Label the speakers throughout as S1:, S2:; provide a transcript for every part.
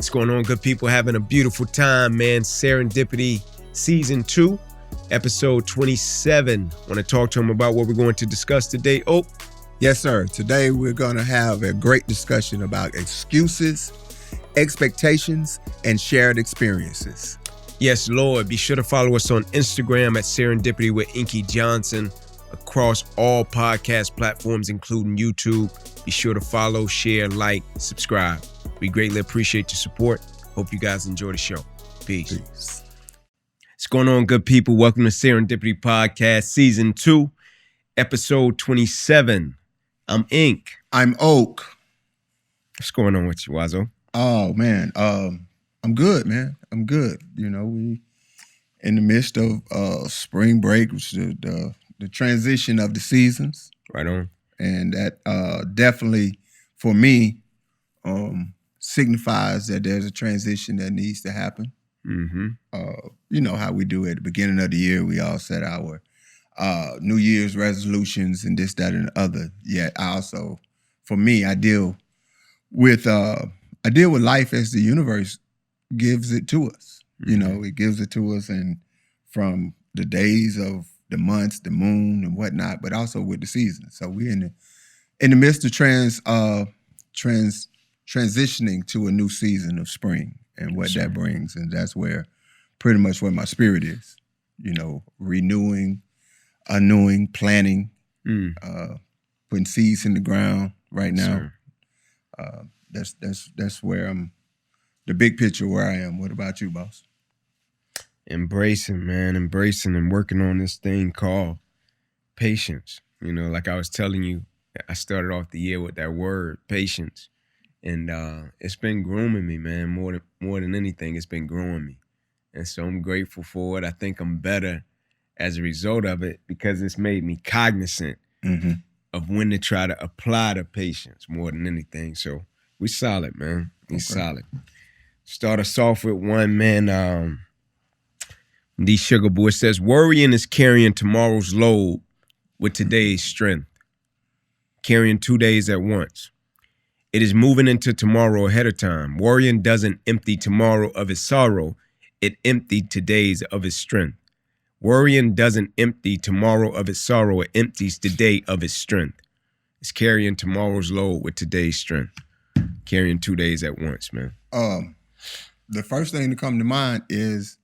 S1: What's going on, good people? Having a beautiful time, man. Serendipity Season 2, Episode 27. Want to talk to him about what we're going to discuss today. Oh,
S2: yes, sir. Today we're going to have a great discussion about excuses, expectations, and shared experiences.
S1: yes, Lord. Be sure to follow us on Instagram at Serendipity with Inky Johnson across all podcast platforms, including YouTube. Be sure to follow, share, like, subscribe. We greatly appreciate your support. Hope you guys enjoy the show. Peace. What's going on, good people? Welcome to Serendipity Podcast Season 2, Episode 27. I'm Ink.
S2: I'm Oak.
S1: What's going on with you, Wazo?
S2: Oh, man. I'm good, man. I'm good. You know, we in the midst of spring break, which is the transition of the seasons.
S1: Right on.
S2: And that definitely, for me, signifies that there's a transition that needs to happen.
S1: Mm-hmm.
S2: You know how we do at the beginning of the year, we all set our New Year's resolutions and this, that, and the other. Yet I also, for me, I deal with life as the universe gives it to us. Mm-hmm. You know, it gives it to us, and from the days of the months, the moon, and whatnot, but also with the seasons. So we're in the midst of transitioning to a new season of spring and what that brings. And that's where pretty much where my spirit is, you know, renewing, annewing, planning, putting seeds in the ground right now. That's where I'm, the big picture where I am. What about you, boss?
S1: Embracing and working on this thing called patience. You know, like I was telling you, I started off the year with that word, patience. And it's been grooming me, man. More than anything, it's been growing me. And so I'm grateful for it. I think I'm better as a result of it because it's made me cognizant of when to try to apply the patience more than anything. So we solid, man. We solid. Start us off with one, man. D Sugar Boy says, worrying is carrying tomorrow's load with today's strength. Carrying 2 days at once. It is moving into tomorrow ahead of time. Worrying doesn't empty tomorrow of its sorrow. It emptied today's of its strength. Worrying doesn't empty tomorrow of its sorrow. It empties today of its strength. It's carrying tomorrow's load with today's strength. Carrying 2 days at once, man.
S2: The first thing to come to mind is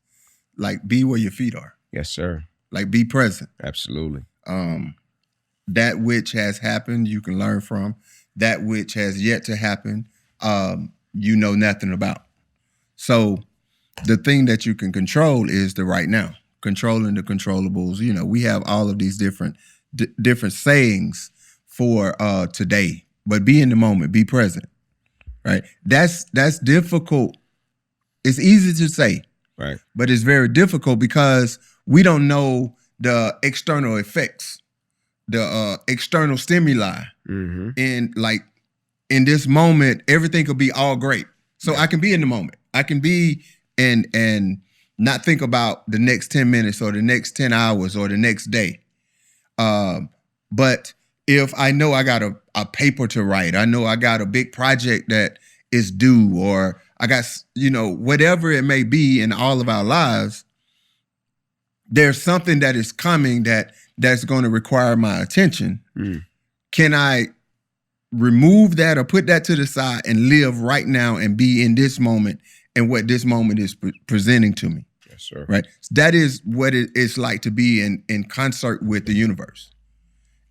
S2: like be where your feet are.
S1: Yes, sir.
S2: Like be present.
S1: Absolutely.
S2: That which has happened, you can learn from. That which has yet to happen, you know nothing about. So the thing that you can control is the right now, controlling the controllables. You know, we have all of these different sayings for today, but be in the moment, be present, right? That's difficult. It's easy to say,
S1: right,
S2: but it's very difficult because we don't know the external effects, the external stimuli. And like in this moment, everything could be all great. So I can be in the moment. I can be and not think about the next 10 minutes or the next 10 hours or the next day. But if I know I got a paper to write, I know I got a big project that is due, or I got, you know, whatever it may be in all of our lives, there's something that is coming that's going to require my attention. Can I remove that or put that to the side and live right now and be in this moment and what this moment is presenting to me?
S1: Yes, sir.
S2: Right. That is what it's like to be in concert with the universe.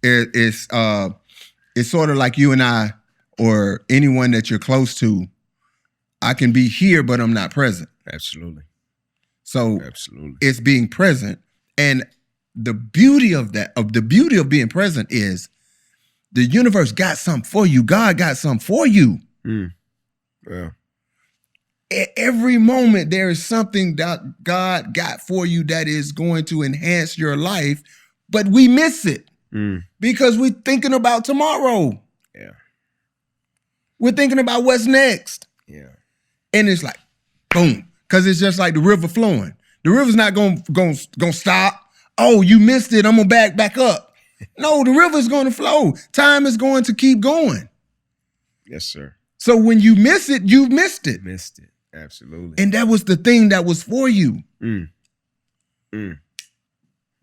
S2: It's sort of like you and I, or anyone that you're close to. I can be here, but I'm not present.
S1: Absolutely.
S2: So it's being present. And the beauty of that, of the beauty of being present is the universe got something for you. God got something for you.
S1: Yeah.
S2: At every moment, there is something that God got for you that is going to enhance your life, but we miss it because we're thinking about tomorrow.
S1: Yeah.
S2: We're thinking about what's next.
S1: Yeah.
S2: And it's like, boom, because it's just like the river flowing. The river's not gonna stop. Oh, you missed it. I'm gonna back up. No, the river's gonna flow. Time is going to keep going.
S1: Yes, sir.
S2: So when you miss it, you've missed it.
S1: Missed it. Absolutely.
S2: And that was the thing that was for you.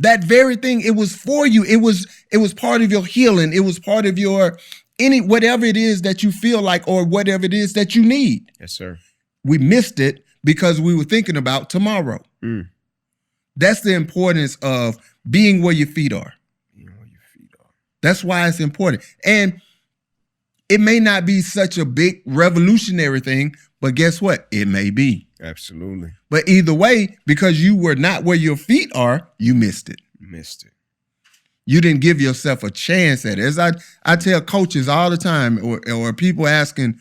S2: That very thing, it was for you. It was part of your healing. It was part of your whatever it is that you feel like, or whatever it is that you need.
S1: Yes, sir.
S2: We missed it because we were thinking about tomorrow. That's the importance of being where your feet are. That's why it's important. And it may not be such a big revolutionary thing, but guess what? It may be.
S1: Absolutely.
S2: But either way, because you were not where your feet are, you missed it. You didn't give yourself a chance at it. As I tell coaches all the time, or people asking,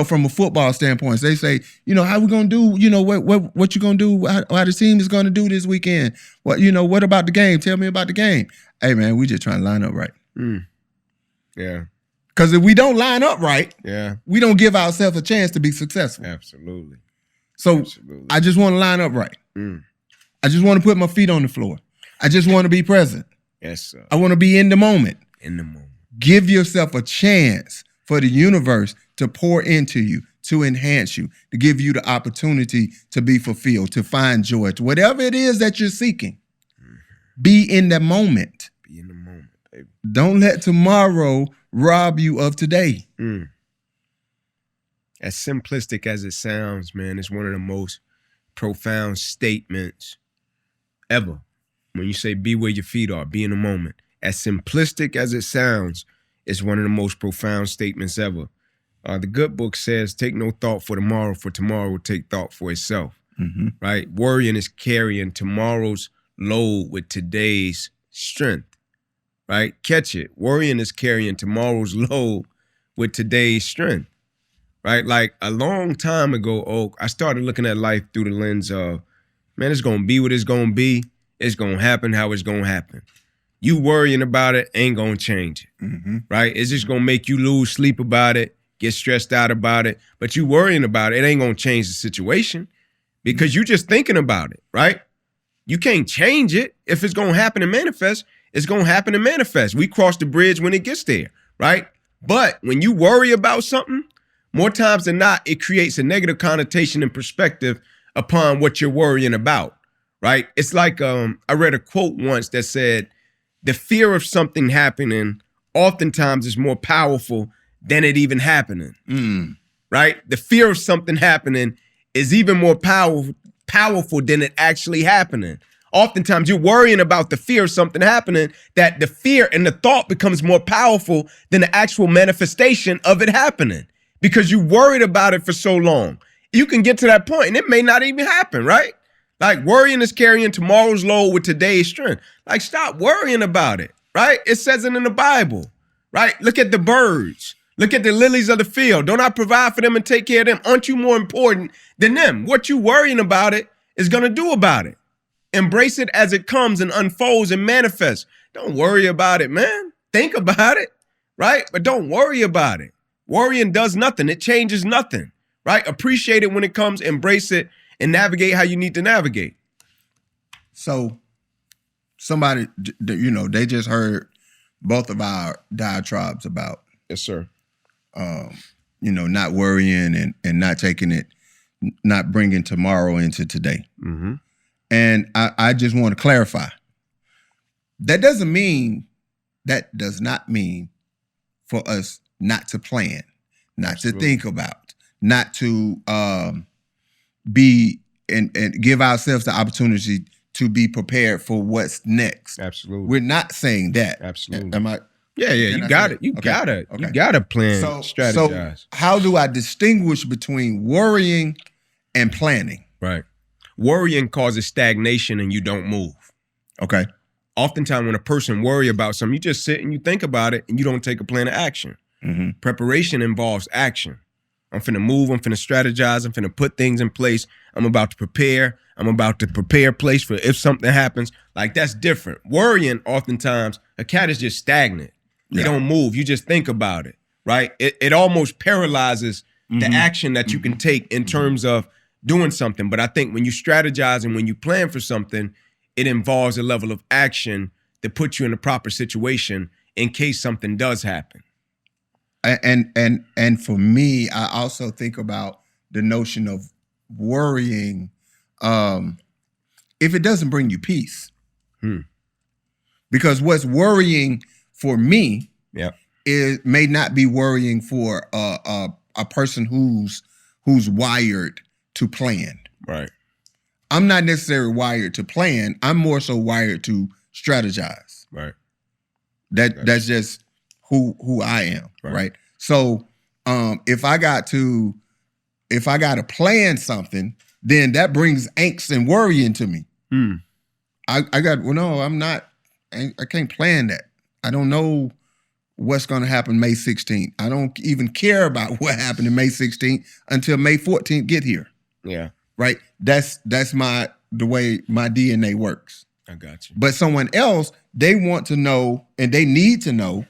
S2: from a football standpoint, they say, how we gonna do? What you gonna do? How the team is gonna do this weekend? What about the game? Tell me about the game. Hey man, we just trying to line up right.
S1: Yeah.
S2: Because if we don't line up right, we don't give ourselves a chance to be successful.
S1: Absolutely.
S2: So I just want to line up right. I just want to put my feet on the floor. I just want to be present.
S1: Yes, sir.
S2: I want to be in the moment.
S1: In the moment.
S2: Give yourself a chance for the universe to pour into you, to enhance you, to give you the opportunity to be fulfilled, to find joy, to whatever it is that you're seeking. Be in the moment.
S1: Be in the moment, baby.
S2: Don't let tomorrow rob you of today.
S1: As simplistic as it sounds, man, it's one of the most profound statements ever. When you say be where your feet are, be in the moment. As simplistic as it sounds, it's one of the most profound statements ever. The good book says, take no thought for tomorrow will take thought for itself. Right? Worrying is carrying tomorrow's load with today's strength. Right? Catch it. Worrying is carrying tomorrow's load with today's strength. Right? Like a long time ago, I started looking at life through the lens of, man, it's going to be what it's going to be. It's going to happen how it's going to happen. You worrying about it ain't going to change it. Right? It's just going to make you lose sleep about it, get stressed out about it. But you worrying about it ain't going to change the situation because you just thinking about it. Right? You can't change it. If it's going to happen and manifest, it's going to happen and manifest. We cross the bridge when it gets there. Right? But when you worry about something, more times than not, it creates a negative connotation and perspective upon what you're worrying about, right? It's like I read a quote once that said, the fear of something happening oftentimes is more powerful than it even happening, right? The fear of something happening is even more powerful than it actually happening. Oftentimes you're worrying about the fear of something happening, that the fear and the thought becomes more powerful than the actual manifestation of it happening. Because you worried about it for so long. You can get to that point and it may not even happen, right? Like worrying is carrying tomorrow's load with today's strength. Like stop worrying about it, right? It says it in the Bible, right? Look at the birds. Look at the lilies of the field. Don't I provide for them and take care of them? Aren't you more important than them? What you worrying about it is going to do about it. Embrace it as it comes and unfolds and manifests. Don't worry about it, man. Think about it, right? But don't worry about it. Worrying does nothing. It changes nothing, right? Appreciate it when it comes, embrace it, and navigate how you need to navigate.
S2: So somebody, they just heard both of our diatribes about,
S1: yes, sir.
S2: Not worrying and not taking it, not bringing tomorrow into today. And I just want to clarify. That does not mean for us not to plan, not to think about, not to be and give ourselves the opportunity to be prepared for what's next.
S1: Absolutely.
S2: We're not saying that.
S1: Absolutely.
S2: Am I?
S1: Yeah, you got it. You got to plan, strategize.
S2: So how do I distinguish between worrying and planning?
S1: Right. Worrying causes stagnation and you don't move.
S2: Okay.
S1: Oftentimes when a person worry about something, you just sit and you think about it and you don't take a plan of action. Preparation involves action. I'm finna move. I'm finna strategize. I'm finna put things in place. I'm about to prepare. I'm about to prepare a place for if something happens. Like that's different. Worrying, oftentimes, a cat is just stagnant. They don't move. You just think about it, right? It almost paralyzes the action that you can take in terms of doing something. But I think when you strategize and when you plan for something, it involves a level of action that puts you in the proper situation in case something does happen.
S2: And for me, I also think about the notion of worrying if it doesn't bring you peace. Because what's worrying for me may not be worrying for a person who's wired to plan.
S1: Right.
S2: I'm not necessarily wired to plan. I'm more so wired to strategize.
S1: Right.
S2: That's just who I am. Right. So if I got to plan something, then that brings angst and worry into me. I'm not. I can't plan that. I don't know what's going to happen May 16th. I don't even care about what happened in May 16th until May 14th get here.
S1: Yeah.
S2: Right. That's the way my DNA works.
S1: I got you.
S2: But someone else, they want to know and they need to know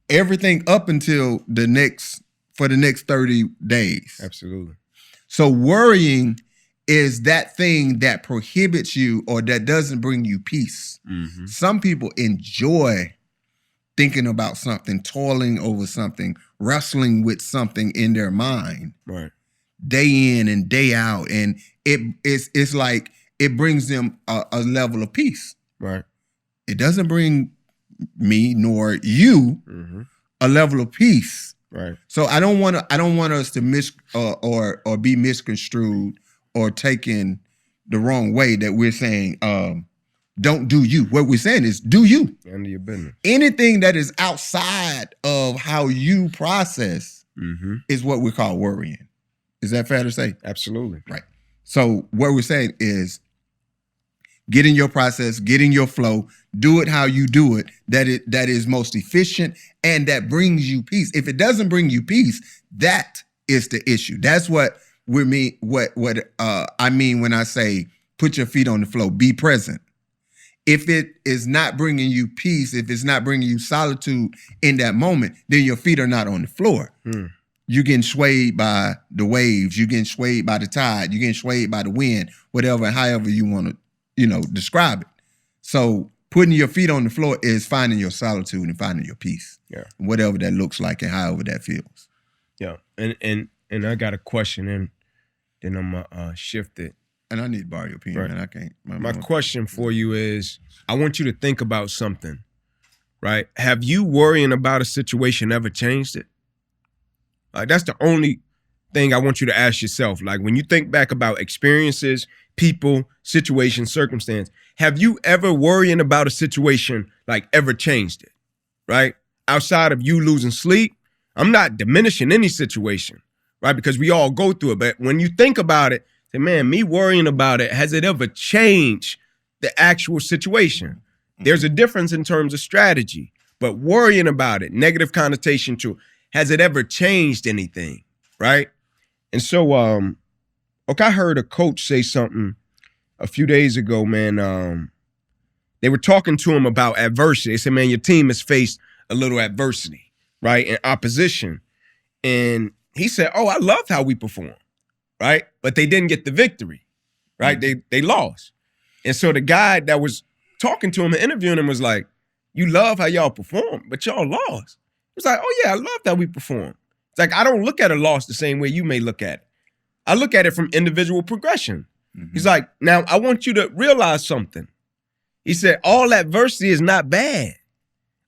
S2: everything up until the next 30 days.
S1: Absolutely.
S2: So worrying is that thing that prohibits you or that doesn't bring you peace. Some people enjoy thinking about something, toiling over something, wrestling with something in their mind.
S1: Right.
S2: Day in and day out. And it's like it brings them a level of peace.
S1: Right.
S2: It doesn't bring me nor you a level of peace.
S1: Right.
S2: So I don't want us to or be misconstrued or taken the wrong way that we're saying don't do you. What we're saying is do you.
S1: Handle your business.
S2: Anything that is outside of how you process is what we call worrying. Is that fair to say?
S1: Absolutely.
S2: Right. So what we're saying is get in your process, get in your flow, do it how you do it, that is most efficient and that brings you peace. If it doesn't bring you peace, that is the issue. That's what I mean when I say put your feet on the floor, be present. If it is not bringing you peace, if it's not bringing you solitude in that moment, then your feet are not on the floor. You're getting swayed by the waves. You're getting swayed by the tide. You're getting swayed by the wind, whatever, however you want to, describe it. So putting your feet on the floor is finding your solitude and finding your peace.
S1: Yeah. Whatever
S2: that looks like and however that feels.
S1: Yeah. And I got a question and then I'm going to shift it.
S2: And I need to borrow your pen, man. I can't.
S1: My question for you is, I want you to think about something, right? Have you worrying about a situation ever changed it? Like, that's the only thing I want you to ask yourself. Like, when you think back about experiences, people, situations, circumstance, have you ever worrying about a situation, like, ever changed it, right? Outside of you losing sleep, I'm not diminishing any situation, right? Because we all go through it. But when you think about it, say, man, me worrying about it, has it ever changed the actual situation? There's a difference in terms of strategy, but worrying about it, negative connotation to, has it ever changed anything, right? And so, I heard a coach say something a few days ago, man. They were talking to him about adversity. They said, man, your team has faced a little adversity, right, and opposition. And he said, oh, I loved how we performed, right? But they didn't get the victory, right? They lost. And so the guy that was talking to him and interviewing him was like, you love how y'all performed, but y'all lost. He was like, oh yeah, I love how we performed. It's like, I don't look at a loss the same way you may look at it. I look at it from individual progression. He's like, now I want you to realize something. He said, all adversity is not bad.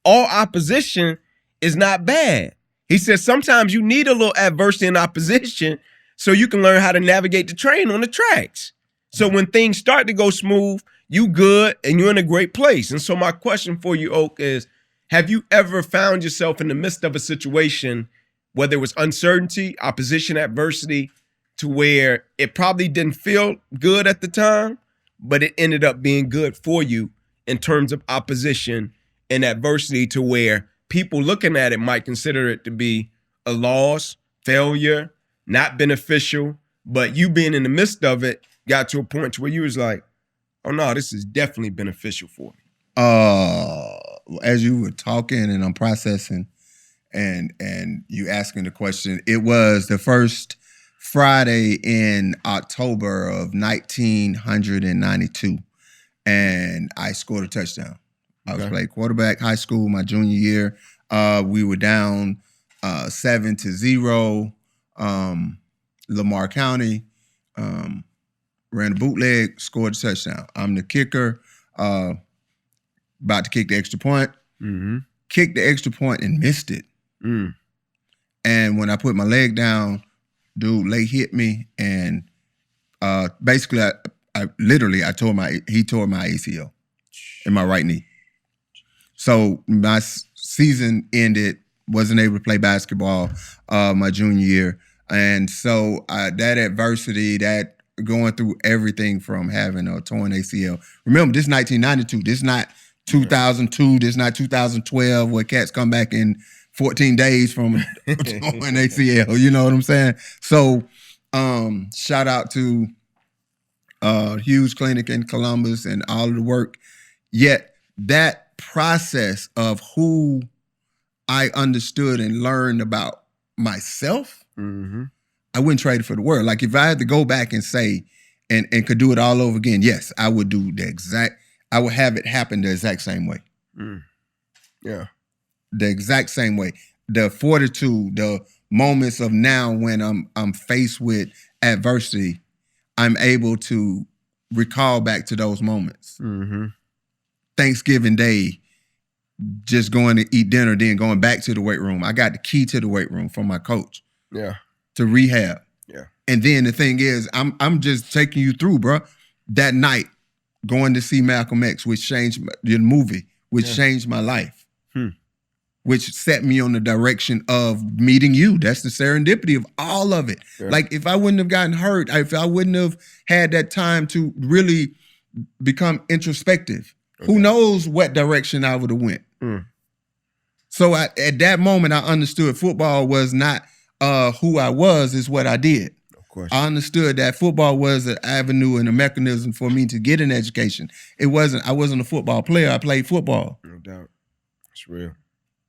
S1: All opposition is not bad. He said, sometimes you need a little adversity and opposition so you can learn how to navigate the train on the tracks. So when things start to go smooth, you good and you're in a great place. And so my question for you, Oak, is, have you ever found yourself in the midst of a situation, whether it was uncertainty, opposition, adversity, to where it probably didn't feel good at the time, but it ended up being good for you in terms of opposition and adversity, to where people looking at it might consider it to be a loss, failure, not beneficial, but you being in the midst of it got to a point to where you was like, oh no, this is definitely beneficial for me?
S2: As you were talking and I'm processing and you asking the question, it was the first Friday in October of 1992, and I scored a touchdown. I was playing quarterback, high school, my junior year. We were down 7-0, Lamar County, ran a bootleg, scored a touchdown. I'm the kicker, about to kick the extra point.
S1: Mm-hmm.
S2: Kicked the extra point and missed it.
S1: Mm.
S2: And when I put my leg down, dude late hit me, and basically he tore my ACL in my right knee. So my season ended, wasn't able to play basketball my junior year. And so that adversity, that going through everything from having a torn ACL. Remember, this is 1992. This is not 2002. This is not 2012 where cats come back in 14 days from an ACL. You know what I'm saying? So shout out to Hughes Clinic in Columbus and all of the work. Yet that process of who I understood and learned about myself,
S1: mm-hmm.
S2: I wouldn't trade it for the world. Like if I had to go back and say and could do it all over again, yes, I would do I would have it happen the exact same way.
S1: Mm. Yeah.
S2: The exact same way. The fortitude, the moments of now when I'm faced with adversity, I'm able to recall back to those moments.
S1: Mm-hmm.
S2: Thanksgiving Day, just going to eat dinner, then going back to the weight room. I got the key to the weight room from my coach.
S1: Yeah.
S2: To rehab.
S1: Yeah.
S2: And then the thing is, I'm just taking you through, bro. That night, going to see Malcolm X, which changed the movie, which changed my life, which set me on the direction of meeting you. That's the serendipity of all of it. Yeah. Like if I wouldn't have gotten hurt, if I wouldn't have had that time to really become introspective, who knows what direction I would have went. So at that moment, I understood football was not who I was, is what I did.
S1: Of course.
S2: I understood that football was an avenue and a mechanism for me to get an education. I wasn't a football player. I played football.
S1: No doubt. It's real.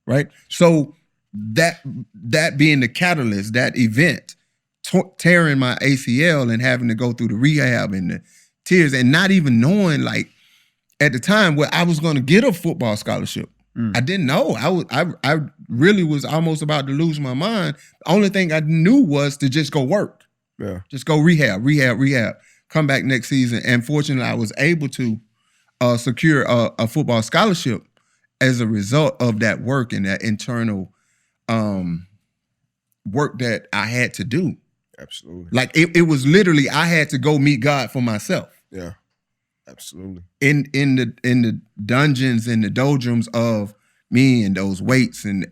S2: Right? So that being the catalyst, that event, tearing my ACL and having to go through the rehab and the tears and not even knowing, like, at the time where I was going to get a football scholarship. I didn't know. I really was almost about to lose my mind. The only thing I knew was to just go work.
S1: Yeah.
S2: Just go rehab. Come back next season. And fortunately, I was able to secure a football scholarship as a result of that work and that internal work that I had to do.
S1: Absolutely.
S2: Like it was literally, I had to go meet God for myself.
S1: Yeah. Absolutely.
S2: In the dungeons and the doldrums of me and those weights and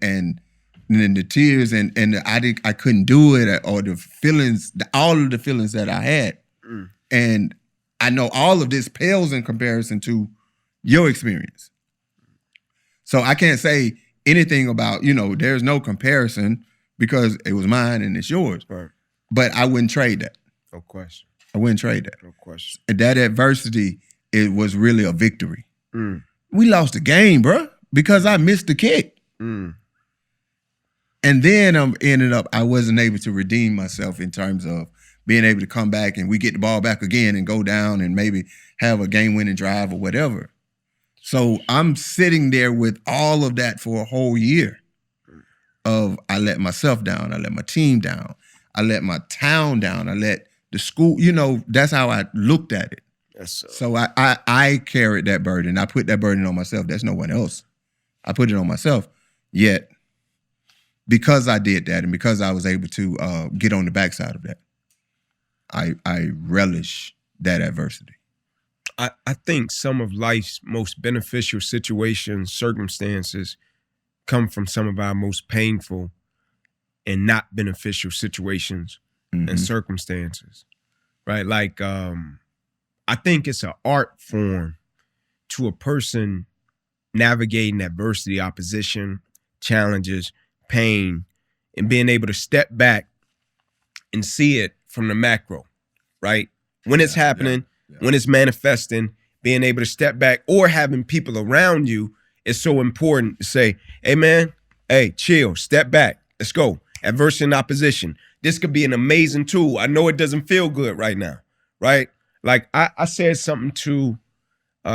S2: the tears and I couldn't do it, or the feelings, all of the feelings that I had. And I know all of this pales in comparison to your experience. So I can't say anything about, there's no comparison because it was mine and it's yours.
S1: Right.
S2: But I wouldn't trade that.
S1: No question.
S2: I wouldn't trade that.
S1: No question.
S2: And that adversity, it was really a victory. We lost the game, bro, because I missed the kick. And then I wasn't able to redeem myself in terms of being able to come back and we get the ball back again and go down and maybe have a game-winning drive or whatever. So I'm sitting there with all of that for a whole year of I let myself down, I let my team down, I let my town down, I let the school, that's how I looked at it.
S1: Yes,
S2: so I carried that burden. I put that burden on myself. There's no one else. I put it on myself. Yet, because I did that and because I was able to get on the backside of that, I relish that adversity.
S1: I think some of life's most beneficial situations, circumstances, come from some of our most painful and not beneficial situations and circumstances, right? Like, I think it's an art form to a person navigating adversity, opposition, challenges, pain, and being able to step back and see it from the macro, right? When it's happening, when it's manifesting, being able to step back or having people around you is so important to say, hey, man, hey, chill, step back, let's go. Adversity and opposition. This could be an amazing tool. I know it doesn't feel good right now, right? Like I said something to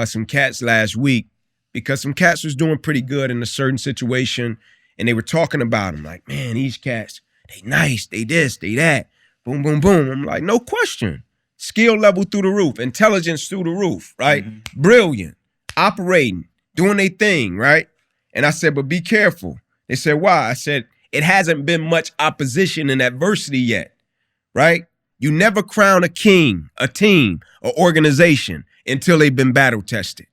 S1: some cats last week because some cats was doing pretty good in a certain situation and they were talking about them like, man, these cats, they nice, they this, they that, boom, boom, boom. I'm like, no question. skill level through the roof, intelligence through the roof, right? Brilliant, operating, doing their thing, right? And I said, but be careful. They said, why? I said, it hasn't been much opposition and adversity yet, right? You never crown a king, a team, or organization until they've been battle tested.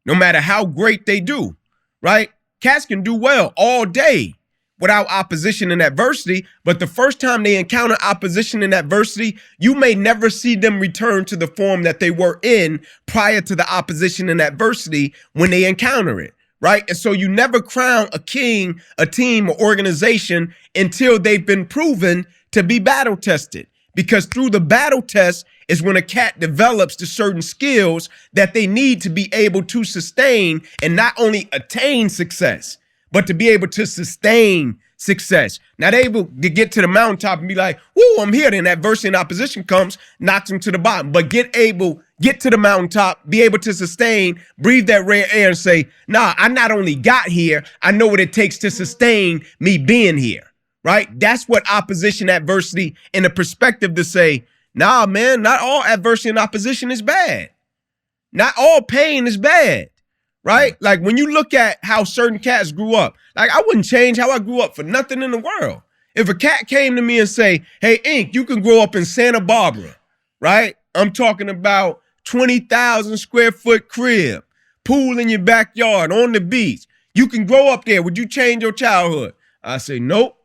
S1: No matter how great they do, right? Cats can do well all day without opposition and adversity, but the first time they encounter opposition and adversity, you may never see them return to the form that they were in prior to the opposition and adversity when they encounter it, right? And so you never crown a king, a team, or organization until they've been proven to be battle tested. Because through the battle test is when a cat develops the certain skills that they need to be able to sustain and not only attain success, but to be able to sustain success. Now they able to get to the mountaintop and be like, woo, I'm here. Then adversity and opposition comes, knocks them to the bottom. But get to the mountaintop, be able to sustain, breathe that rare air and say, nah, I not only got here, I know what it takes to sustain me being here. Right? That's what opposition, adversity, and the perspective to say, nah, man, not all adversity and opposition is bad. Not all pain is bad. Right? Like when you look at how certain cats grew up, like I wouldn't change how I grew up for nothing in the world. If a cat came to me and say, hey, Ink, you can grow up in Santa Barbara, right? I'm talking about 20,000 square foot crib, pool in your backyard, on the beach. You can grow up there. Would you change your childhood? I say, nope.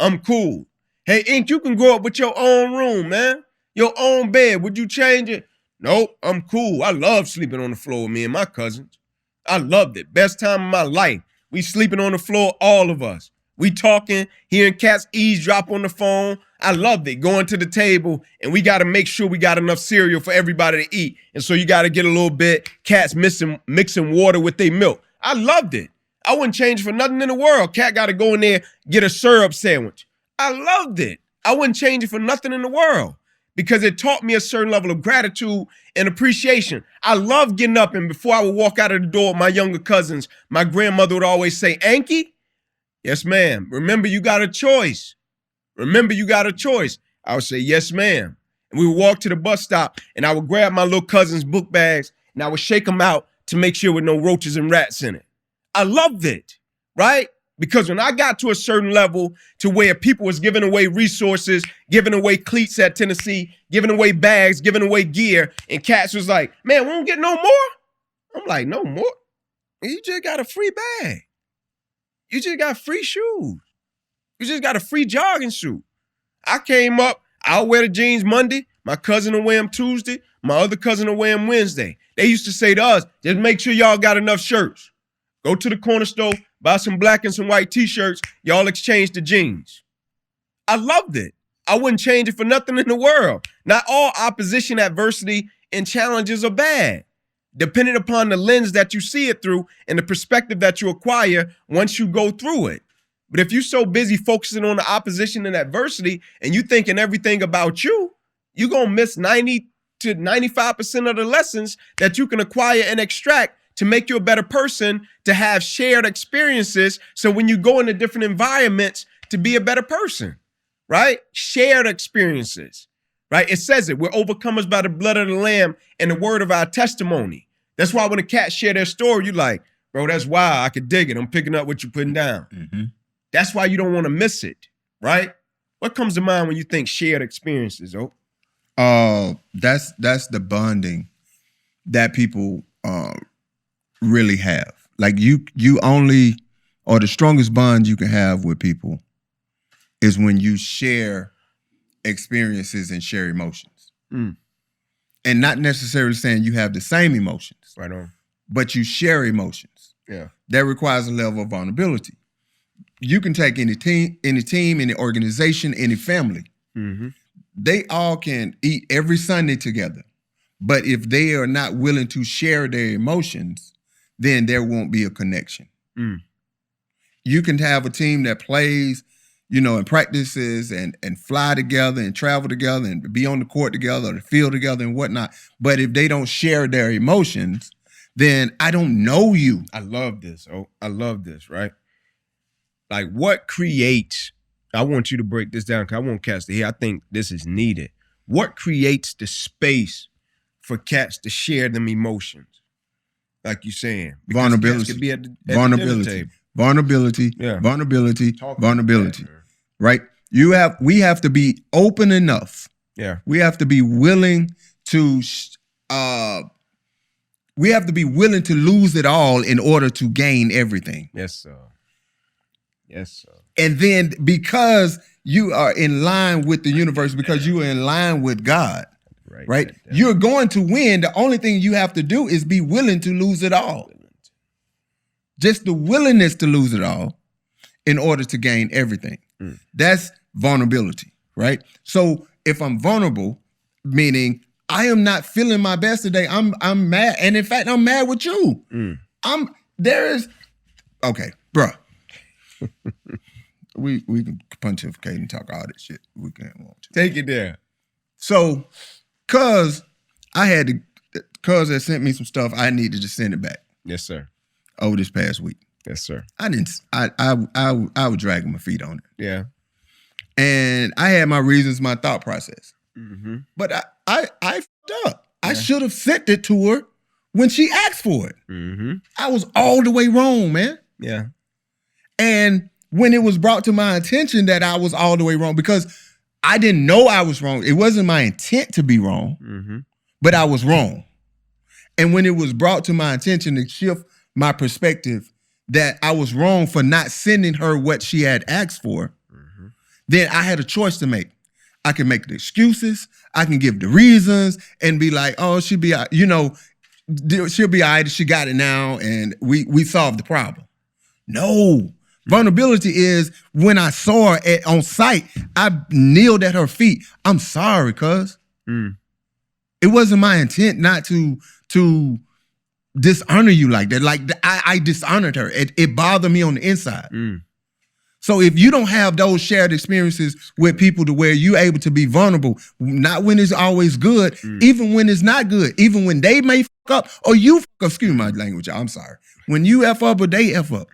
S1: I'm cool. Hey, Ink, you can grow up with your own room, man. Your own bed. Would you change it? Nope, I'm cool. I love sleeping on the floor with me and my cousins. I loved it. Best time of my life. We sleeping on the floor, all of us. We talking, hearing cats eavesdrop on the phone. I loved it. Going to the table, and we got to make sure we got enough cereal for everybody to eat. And so you got to get a little bit. Cats mixing water with their milk. I loved it. I wouldn't change for nothing in the world. Cat got to go in there, get a syrup sandwich. I loved it. I wouldn't change it for nothing in the world because it taught me a certain level of gratitude and appreciation. I love getting up, and before I would walk out of the door with my younger cousins, my grandmother would always say, Inky, yes, ma'am. Remember, you got a choice. Remember, you got a choice. I would say, yes, ma'am. And we would walk to the bus stop, and I would grab my little cousin's book bags, and I would shake them out to make sure with no roaches and rats in it. I loved it, right? Because when I got to a certain level to where people was giving away resources, giving away cleats at Tennessee, giving away bags, giving away gear, and cats was like, man, we don't get no more? I'm like, no more? You just got a free bag. You just got free shoes. You just got a free jogging suit. I came up, I'll wear the jeans Monday, my cousin will wear them Tuesday, my other cousin will wear them Wednesday. They used to say to us, just make sure y'all got enough shirts. Go to the corner store, buy some black and some white t-shirts. Y'all exchange the jeans. I loved it. I wouldn't change it for nothing in the world. Not all opposition, adversity, and challenges are bad, depending upon the lens that you see it through and the perspective that you acquire once you go through it. But if you're so busy focusing on the opposition and adversity and you thinking everything about you, you're going to miss 90 to 95% of the lessons that you can acquire and extract to make you a better person, to have shared experiences. So when you go into different environments, to be a better person, right? Shared experiences, right? It says it. We're overcomers by the blood of the Lamb and the word of our testimony. That's why when a cat share their story, you like, bro, that's wild. I could dig it. I'm picking up what you're putting down. Mm-hmm. That's why you don't want to miss it, right? What comes to mind when you think shared experiences, oh?
S2: That's the bonding that people really have. Like you only, or the strongest bond you can have with people is when you share experiences and share emotions. Mm. And not necessarily saying you have the same emotions.
S1: Right on.
S2: But you share emotions.
S1: Yeah.
S2: That requires a level of vulnerability. You can take any team, any organization, any family. Mm-hmm. They all can eat every Sunday together. But if they are not willing to share their emotions, then there won't be a connection. Mm. You can have a team that plays, and practices and fly together and travel together and be on the court together or the field together and whatnot. But if they don't share their emotions, then I don't know you.
S1: I love this. Oh, I love this, right? Like what creates, I want you to break this down because I want cats to hear. I think this is needed. what creates the space for cats to share them emotions? Like you're saying, because
S2: Vulnerability.
S1: cats could be at the
S2: Vulnerability.
S1: dinner table.
S2: Vulnerability.
S1: Yeah.
S2: Vulnerability.
S1: Talk
S2: Vulnerability.
S1: about that, man.
S2: Right? We have to be open enough.
S1: Yeah.
S2: We have to be willing to lose it all in order to gain everything.
S1: Yes, sir. Yes, sir.
S2: And then because you are in line with the universe, because you are in line with God, right? You're going to win. The only thing you have to do is be willing to lose it all. Just the willingness to lose it all in order to gain everything. That's vulnerability, right? So if I'm vulnerable, meaning I am not feeling my best today, I'm mad. And in fact, I'm mad with you. Okay, bruh. we can pontificate and talk all this shit. We can't want to.
S1: Take it there.
S2: So, cuz that sent me some stuff, I needed to send it back.
S1: Yes, sir.
S2: Over this past week.
S1: Yes, sir.
S2: I was dragging my feet on it.
S1: Yeah.
S2: And I had my reasons, my thought process. But I fucked up. I should have sent it to her when she asked for it. I was all the way wrong, man.
S1: Yeah.
S2: And when it was brought to my attention that I was all the way wrong, because I didn't know I was wrong. It wasn't my intent to be wrong, but I was wrong. And when it was brought to my attention to shift my perspective that I was wrong for not sending her what she had asked for, then I had a choice to make. I can make the excuses. I can give the reasons and be like, oh, she'll be, she'll be all right. She got it now. And we solved the problem. No. Vulnerability is when I saw her on site, I kneeled at her feet. I'm sorry, cuz. It wasn't my intent not to dishonor you like that. Like I dishonored her. It bothered me on the inside. So if you don't have those shared experiences with people to where you're able to be vulnerable, not when it's always good, even when it's not good, even when they may fuck up or you fuck up, excuse my language, I'm sorry. When you F up or they F up.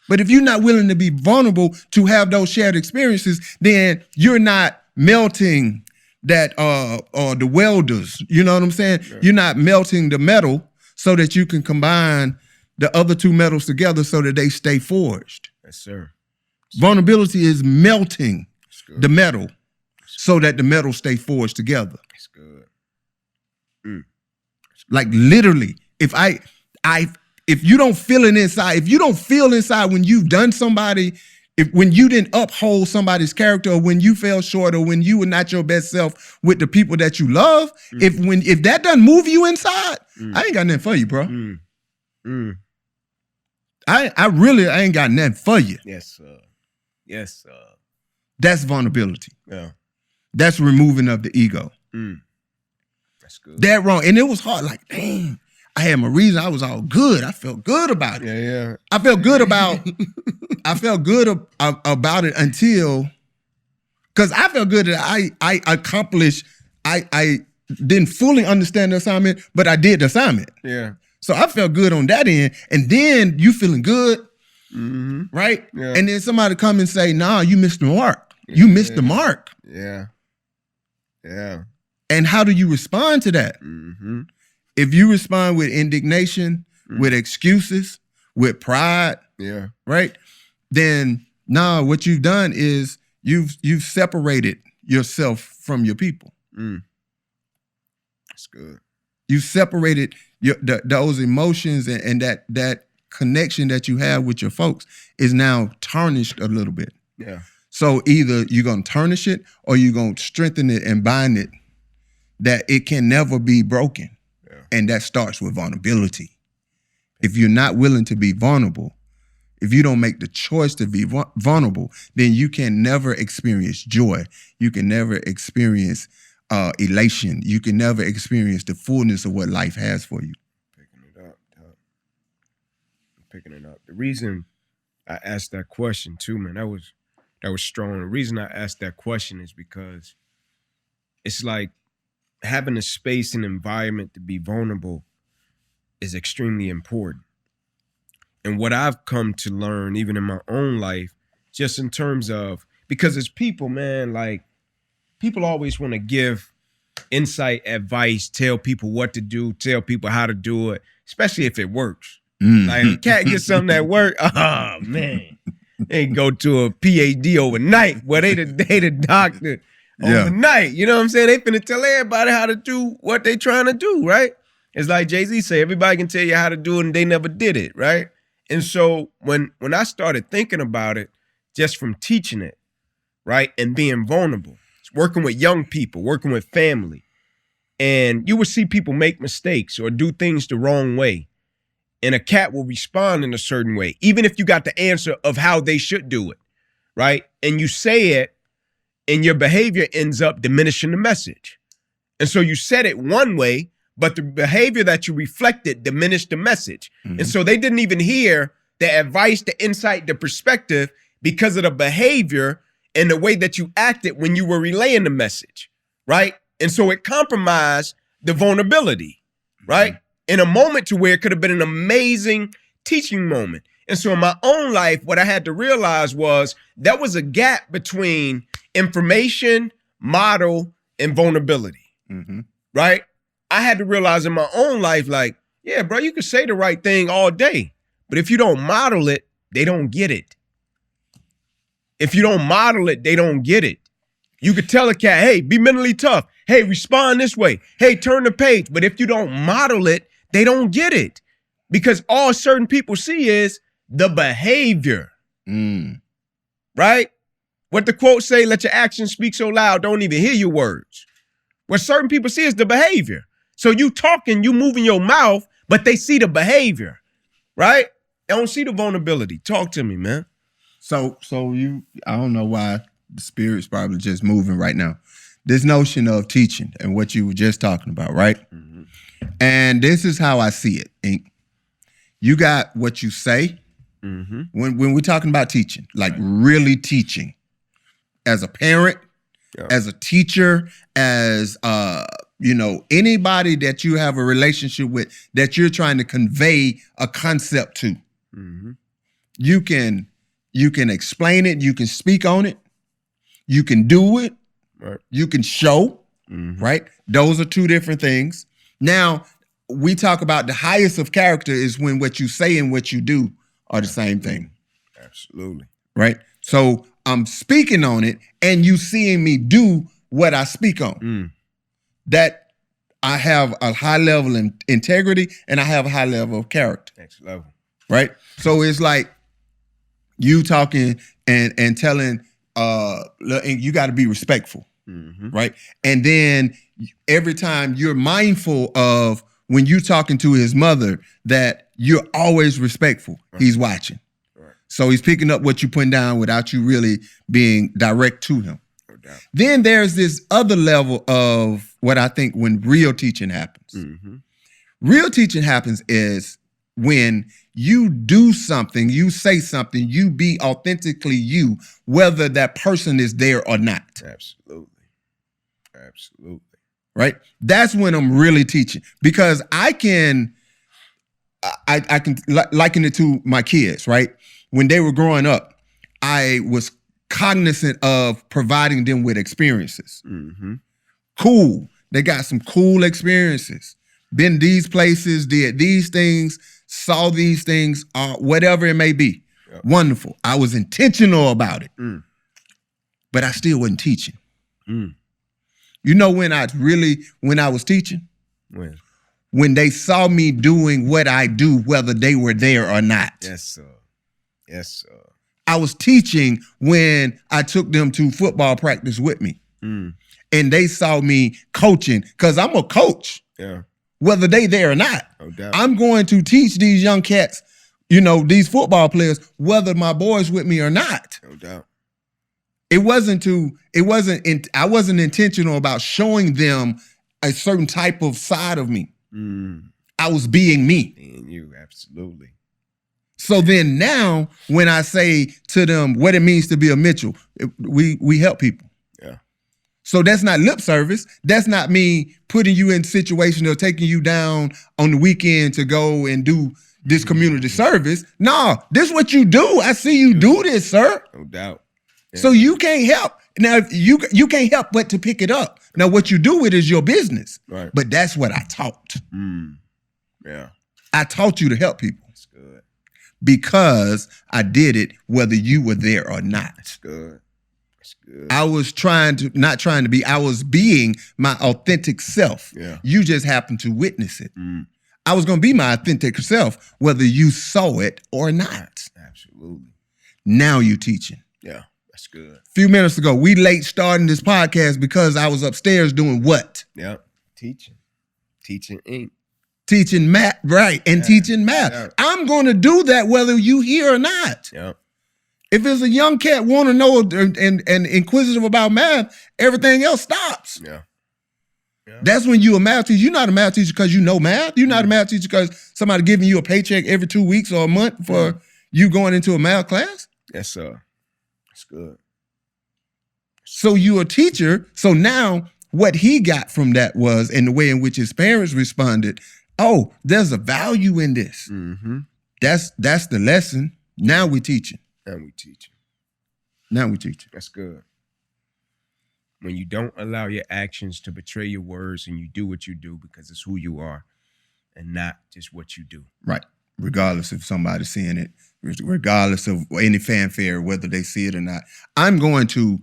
S2: But if you're not willing to be vulnerable to have those shared experiences, then you're not melting that or the welders, you know what I'm saying? Yeah. You're not melting the metal so that you can combine the other two metals together so that they stay forged.
S1: Yes, sir.
S2: Vulnerability is melting the metal so that the metal stay forged together.
S1: That's good.
S2: Like literally, if you don't feel it inside, if you don't feel inside when you've done somebody, when you didn't uphold somebody's character, or when you fell short, or when you were not your best self with the people that you love, if that doesn't move you inside, I ain't got nothing for you, bro. I ain't got nothing for you.
S1: Yes, sir. Yes, sir.
S2: That's vulnerability.
S1: Yeah.
S2: That's removing of the ego.
S1: That's good.
S2: That wrong. And it was hard. Like, dang, I had my reason. I was all good. I felt good about it.
S1: Yeah.
S2: I felt good about about it until, because I felt good that I accomplished, I didn't fully understand the assignment, but I did the assignment.
S1: Yeah.
S2: So I felt good on that end. And then you feeling good, right?
S1: Yeah.
S2: And then somebody come and say, nah, you missed the mark. You missed the mark.
S1: Yeah. Yeah.
S2: And how do you respond to that? If you respond with indignation, with excuses, with pride, right? Then what you've done is you've separated yourself from your people.
S1: That's good.
S2: You separated those emotions and that connection that you have with your folks is now tarnished a little bit.
S1: Yeah.
S2: So either you're going to tarnish it or you're going to strengthen it and bind it that it can never be broken. Yeah. And that starts with vulnerability. If you're not willing to be vulnerable, if you don't make the choice to be vulnerable, then you can never experience joy. You can never experience elation. You can never experience the fullness of what life has for you.
S1: Picking it up. The reason I asked that question too, man, that was strong. The reason I asked that question is because it's like having a space and environment to be vulnerable is extremely important. And what I've come to learn, even in my own life, just in terms of, because as people, man, like, people always want to give insight, advice, tell people what to do, tell people how to do it, especially if it works. Like, if a cat gets something that works, oh, man. They go to a PhD overnight. Well, they the doctor overnight. You know what I'm saying? They finna tell everybody how to do what they trying to do, right? It's like Jay-Z say, everybody can tell you how to do it and they never did it, right? And so when I started thinking about it, just from teaching it, right, and being vulnerable, working with young people, working with family, and you will see people make mistakes or do things the wrong way, and a cat will respond in a certain way, even if you got the answer of how they should do it, right? And you say it, and your behavior ends up diminishing the message. And so you said it one way, but the behavior that you reflected diminished the message. Mm-hmm. And so they didn't even hear the advice, the insight, the perspective because of the behavior and the way that you acted when you were relaying the message, right? And so it compromised the vulnerability, right? Mm-hmm. In a moment to where it could have been an amazing teaching moment. And so in my own life, what I had to realize was there was a gap between information, model, and vulnerability, right? I had to realize in my own life, like, yeah, bro, you can say the right thing all day, but if you don't model it, they don't get it. If you don't model it, they don't get it. You could tell a cat, hey, be mentally tough. Hey, respond this way. Hey, turn the page. But if you don't model it, they don't get it. Because all certain people see is the behavior, right? What the quote say, let your actions speak so loud, don't even hear your words. What certain people see is the behavior. So you talking, you moving your mouth, but they see the behavior, right? They don't see the vulnerability. Talk to me, man.
S2: So I don't know why the spirit's probably just moving right now. This notion of teaching and what you were just talking about, right? Mm-hmm. And this is how I see it, Ink. You got what you say when we're talking about teaching, like really teaching as a parent, as a teacher, as anybody that you have a relationship with that you're trying to convey a concept to. Mm-hmm. You can explain it, you can speak on it, you can do it, right. You can show, right? Those are two different things. Now, we talk about the highest of character is when what you say and what you do are the same thing.
S1: Absolutely.
S2: Right? So I'm speaking on it and you seeing me do what I speak on. That I have a high level of integrity and I have a high level of character.
S1: Next level.
S2: Right? So it's like you talking and telling, you got to be respectful. Right? And then every time you're mindful of when you're talking to his mother that you're always respectful. Right. He's watching. Right. So he's picking up what you're putting down without you really being direct to him. No doubt. Then there's this other level of what I think when real teaching happens. Real teaching happens is when you do something, you say something, you be authentically you, whether that person is there or not.
S1: Absolutely. Absolutely.
S2: Right? That's when I'm really teaching because I can liken it to my kids, right? When they were growing up, I was cognizant of providing them with experiences. Cool. They got some cool experiences. Been these places, did these things, saw these things, whatever it may be. Yep. Wonderful. I was intentional about it, but I still wasn't teaching. You know when I was teaching? When they saw me doing what I do, whether they were there or not.
S1: Yes, sir. Yes, sir.
S2: I was teaching when I took them to football practice with me. And they saw me coaching, because I'm a coach. Yeah. Whether they there or not. No doubt. I'm going to teach these young cats, these football players, whether my boys with me or not.
S1: No doubt.
S2: I wasn't intentional about showing them a certain type of side of me. I was being me.
S1: Being you, absolutely.
S2: So then now when I say to them what it means to be a Mitchell, we help people. Yeah. So that's not lip service. That's not me putting you in situation or taking you down on the weekend to go and do this community service. No, this is what you do. I see you do this, sir.
S1: No doubt. Yeah.
S2: So you can't help. Now, you can't help but to pick it up. Now, what you do with it is your business.
S1: Right.
S2: But that's what I taught.
S1: Yeah.
S2: I taught you to help people.
S1: That's good.
S2: Because I did it whether you were there or not.
S1: That's good. That's good.
S2: I was not trying to be, I was being my authentic self.
S1: Yeah.
S2: You just happened to witness it. I was going to be my authentic self whether you saw it or not.
S1: Absolutely.
S2: Now you teaching.
S1: Yeah. That's good.
S2: A few minutes ago, we late starting this podcast because I was upstairs doing what?
S1: Yep. Teaching ink.
S2: Teaching math, right, and teaching math.
S1: Yeah.
S2: I'm going to do that whether you here or not.
S1: Yep.
S2: If it's a young cat want to know and inquisitive about math, everything else stops.
S1: Yeah.
S2: That's when you a math teacher. You're not a math teacher because you know math. You're not a math teacher because somebody giving you a paycheck every 2 weeks or a month for you going into a math class.
S1: Yes, sir. That's good.
S2: So you a teacher. So now what he got from that was, and the way in which his parents responded, oh, there's a value in this. That's the lesson. Now we teaching. Now we teaching.
S1: That's good. When you don't allow your actions to betray your words and you do what you do because it's who you are and not just what you do.
S2: Right. Regardless of somebody seeing it, regardless of any fanfare, whether they see it or not. I'm going to,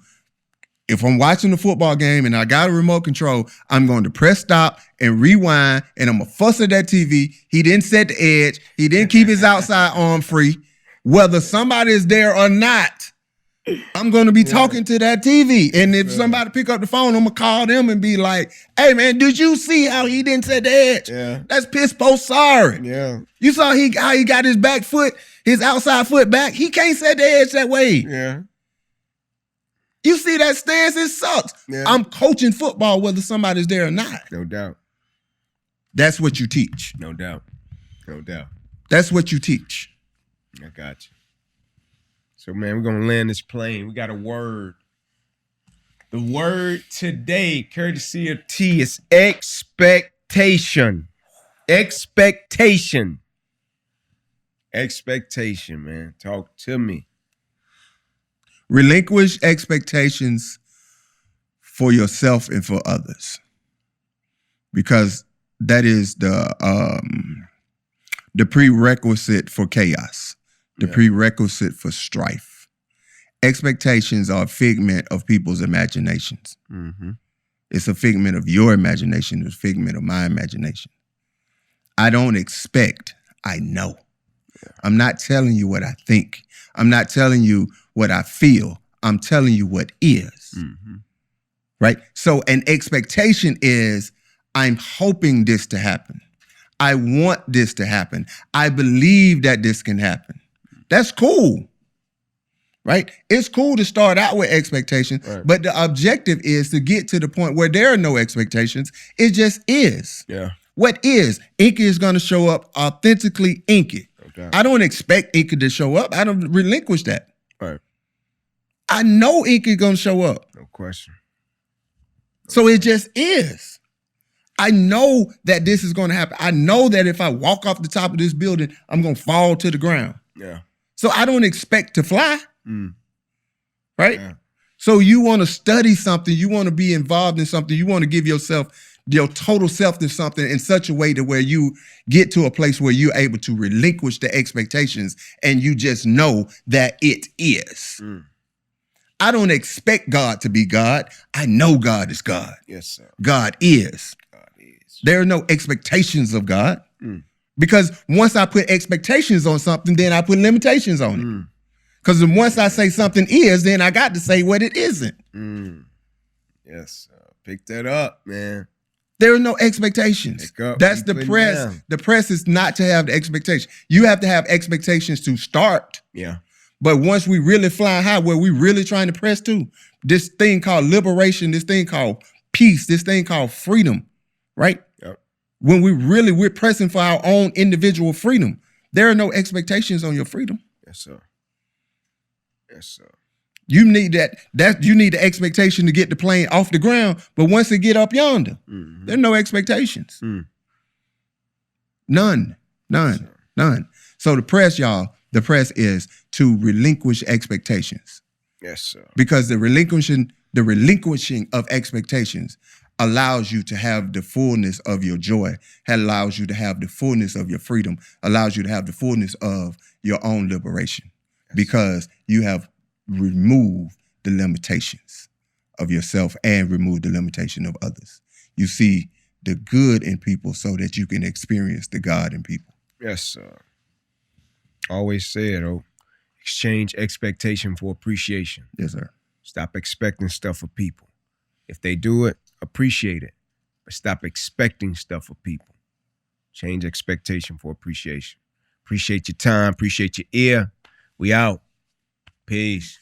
S2: if I'm watching the football game and I got a remote control, I'm going to press stop and rewind, and I'm going to fuss at that TV. He didn't set the edge. He didn't keep his outside arm free. Whether somebody is there or not, I'm going to be talking to that TV. And if somebody pick up the phone, I'm going to call them and be like, hey, man, did you see how he didn't set the edge?
S1: Yeah.
S2: That's piss post sorry.
S1: Yeah.
S2: You saw how he got his back foot, his outside foot back. He can't set the edge that way.
S1: Yeah.
S2: You see that stance? It sucks.
S1: Yeah.
S2: I'm coaching football whether somebody's there or not.
S1: No doubt.
S2: That's what you teach.
S1: No doubt. No doubt.
S2: That's what you teach.
S1: I got you. So, man, we're going to land this plane. We got a word. The word today, courtesy of T, is expectation. Expectation. Expectation, man. Talk to me.
S2: Relinquish expectations for yourself and for others. Because that is the prerequisite for chaos. The prerequisite for strife. Expectations are a figment of people's imaginations. It's a figment of your imagination. It's a figment of my imagination. I don't expect, I know. I'm not telling you what I think. I'm not telling you what I feel. I'm telling you what is. Right? So an expectation is, I'm hoping this to happen. I want this to happen. I believe that this can happen. That's cool, right? It's cool to start out with expectations, but the objective is to get to the point where there are no expectations. It just is.
S1: Yeah.
S2: What is? Inky is going to show up authentically Inky. Okay. I don't expect Inky to show up. I don't relinquish that.
S1: Right.
S2: I know Inky is going to show up.
S1: No question.
S2: So it just is. I know that this is going to happen. I know that if I walk off the top of this building, I'm going to fall to the ground.
S1: Yeah.
S2: So I don't expect to fly, right?
S1: Yeah.
S2: So you want to study something, you want to be involved in something, you want to give yourself, your total self to something in such a way to where you get to a place where you're able to relinquish the expectations and you just know that it is. I don't expect God to be God. I know God is God.
S1: Yes, sir.
S2: God is.
S1: God is.
S2: There are no expectations of God. Because once I put expectations on something, then I put limitations on it. Because once I say something is, then I got to say what it isn't.
S1: Yes, pick that up, man.
S2: There are no expectations. That's the press. Down. The press is not to have the expectation. You have to have expectations to start.
S1: Yeah.
S2: But once we really fly high, where we really trying to press to, this thing called liberation, this thing called peace, this thing called freedom, right?
S1: Yep.
S2: When we're pressing for our own individual freedom, there are no expectations on your freedom.
S1: Yes, sir. Yes, sir.
S2: You need that you need the expectation to get the plane off the ground, but once it get up yonder, there are no expectations. None. So the press, y'all, the press is to relinquish expectations.
S1: Yes, sir.
S2: Because the relinquishing The relinquishing of expectations allows you to have the fullness of your joy, allows you to have the fullness of your freedom, allows you to have the fullness of your own liberation, because you have removed the limitations of yourself and removed the limitation of others. You see the good in people so that you can experience the God in people.
S1: Yes, sir. Always said, exchange expectation for appreciation.
S2: Yes, sir.
S1: Stop expecting stuff of people. If they do it, appreciate it. But stop expecting stuff of people. Change expectation for appreciation. Appreciate your time. Appreciate your ear. We out. Peace.